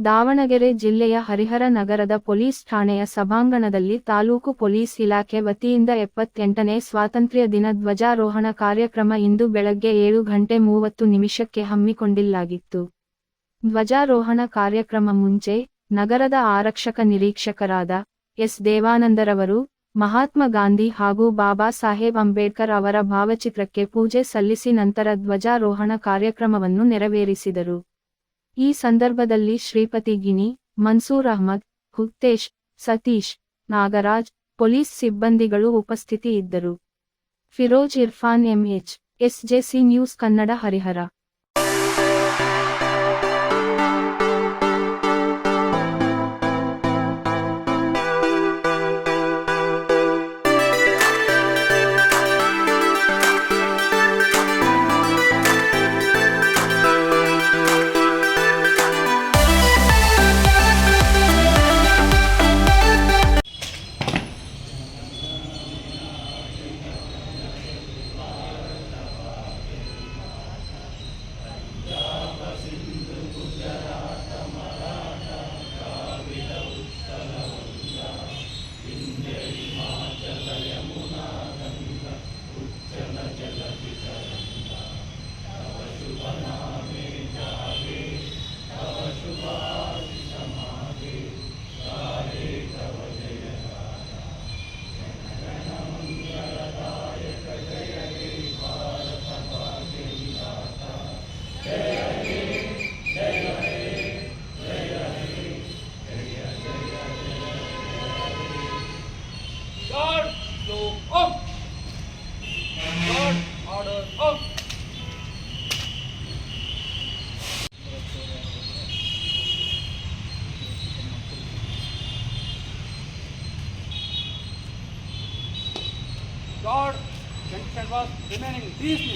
ದಾವಣಗೆರೆ ಜಿಲ್ಲೆಯ ಹರಿಹರ ನಗರದ ಪೊಲೀಸ್ ಠಾಣೆಯ ಸಭಾಂಗಣದಲ್ಲಿ ತಾಲೂಕು ಪೊಲೀಸ್ ಇಲಾಖೆ ವತಿಯಿಂದ 78ನೇ ಸ್ವಾತಂತ್ರ್ಯ ದಿನ ಧ್ವಜಾರೋಹಣ ಕಾರ್ಯಕ್ರಮ ಇಂದು ಬೆಳಗ್ಗೆ 7:30 ಹಮ್ಮಿಕೊಂಡಿಲಾಗಿತ್ತು. ಧ್ವಜಾರೋಹಣ ಕಾರ್ಯಕ್ರಮ ಮುಂಚೆ ನಗರದ ಆರಕ್ಷಕ ನಿರೀಕ್ಷಕರಾದ ಎಸ್. ದೇವಾನಂದರವರು ಮಹಾತ್ಮ ಗಾಂಧಿ ಹಾಗೂ ಬಾಬಾ ಸಾಹೇಬ್ ಅಂಬೇಡ್ಕರ್ ಅವರ ಭಾವಚಿತ್ರಕ್ಕೆ ಪೂಜೆ ಸಲ್ಲಿಸಿ ನಂತರ ಧ್ವಜಾರೋಹಣ ಕಾರ್ಯಕ್ರಮವನ್ನು ನೆರವೇರಿಸಿದರು. ಈ ಸಂದರ್ಭದಲ್ಲಿ ಶ್ರೀಪತಿ ಗಿಣಿ, ಮನ್ಸೂರ್ ಅಹ್ಮದ್, ಹುತ್ತೇಶ್, ಸತೀಶ್, ನಾಗರಾಜ್, ಪೊಲೀಸ್ ಸಿಬ್ಬಂದಿಗಳು ಉಪಸ್ಥಿತಿ ಇದ್ದರು. Firoz Irfan MH, SJC news Kannada Harihar. God, 20% was remaining in peace.